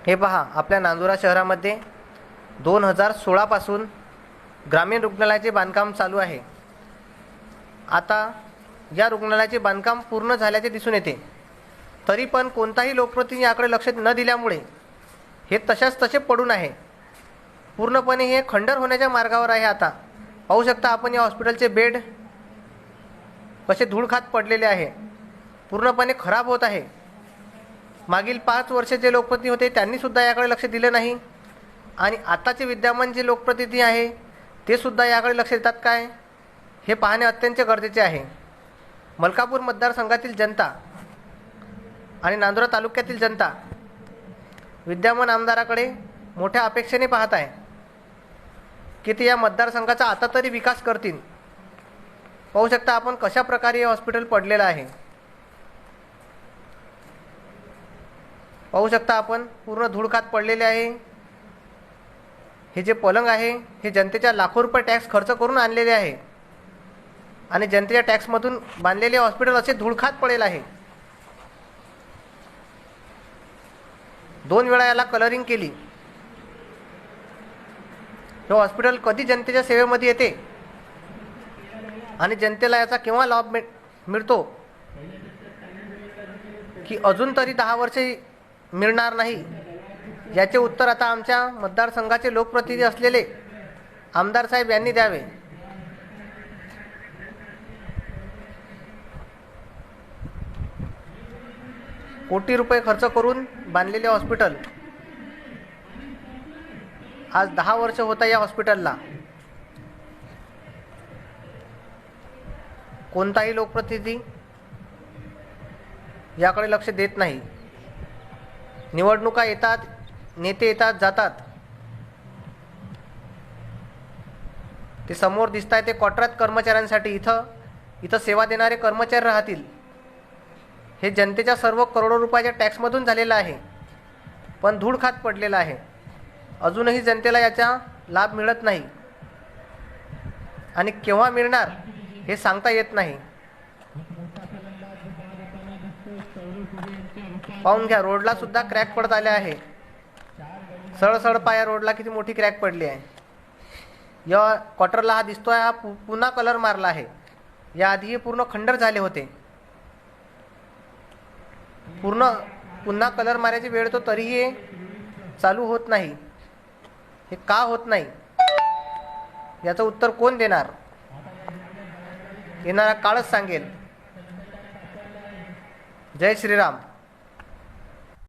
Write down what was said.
हे पहा, आपल्या नांदुरा शहरामध्ये 2016 पासून ग्रामीण रुग्णालयाचे बांधकाम चालू आहे। आता या रुग्णालयाचे बांधकाम पूर्ण झाल्याचे दिसून येते, तरी पण कोणताही लोकप्रतिनिधी याकडे लक्ष न दिल्यामुळे हे तशाच तसे पडून आहे। पूर्णपणे हे खंडर होण्याच्या मार्गावर आहे। आता पाहू शकता आपण या हॉस्पिटलचे बेड कसे धूळ खात पडलेले आहे, पूर्णपणे खराब होत आहे। मागील 5 वर्षे जे लोकप्रतिनिधी होते त्यांनी सुद्धा याकडे लक्ष दिले नाही, आणि आताचे विद्यमान जे लोकप्रतिनिधी आहे ते सुद्धा याकडे लक्ष देतात काय, हे पाहणे अत्यंत गरजेचे आहे। मलकापूर मतदारसंघातील जनता आणि नांदुरा तालुक्यातील जनता विद्यमान आमदाराकडे मोठ्या अपेक्षेने पाहत आहे की ते या मतदारसंघाचा आता तरी विकास करतील। पाहू शकता आपण कशा प्रकारे हे हॉस्पिटल पडलेलं आहे। पाहू शकता आपण पूर्ण धूळ खात पडलेले आहे। हे जे पलंग आहे हे जनतेच्या लाखो रुपये टॅक्स खर्च करून आणलेले आहे, आणि जनतेच्या टॅक्समधून बांधलेले हॉस्पिटल असे धूळ खात पडेल आहे। 2 वेळा याला कलरिंग केली। हे हॉस्पिटल कधी जनतेच्या सेवेमध्ये येते आणि जनतेला याचा केव्हा लाभ मिळतो की अजून तरी 10 वर्षे मिळणार नाही, याचे उत्तर आता आमच्या मतदारसंघाचे लोकप्रतिनिधी असलेले आमदार साहेब यांनी द्यावे। कोटी रुपये खर्च करून बांधलेले हॉस्पिटल आज 10 वर्ष होता। या हॉस्पिटलला कोणताही लोकप्रतिनिधी याकडे लक्ष देत नाही। निवडणुका येतात, नेते येतात जातात, ते समोर दिसत आहे ते कॉन्ट्रॅक्ट कर्मचाऱ्यांसाठी इथं सेवा देणारे कर्मचारी राहतील। हे जनतेच्या सर्व करोडो रुपयाच्या टॅक्समधून झालेलं आहे, पण धूळ खात पडलेलं आहे। अजूनही जनतेला याचा लाभ मिळत नाही, आणि केव्हा मिळणार हे सांगता येत नाही। पाहून घ्या, रोडला सुद्धा क्रॅक पडत आले आहे। सळसळ पाया रोडला किती मोठी क्रॅक पडली आहे। या क्वार्टरला हा दिसतोय, हा पुन्हा कलर मारला आहे। याआधी हे पूर्ण खंडर झाले होते। पुन्हा कलर मारायची वेळ तो तरीही हे चालू होत नाही। हे का होत नाही याचं उत्तर कोण देणार, येणारा काळच सांगेल। जय श्रीराम।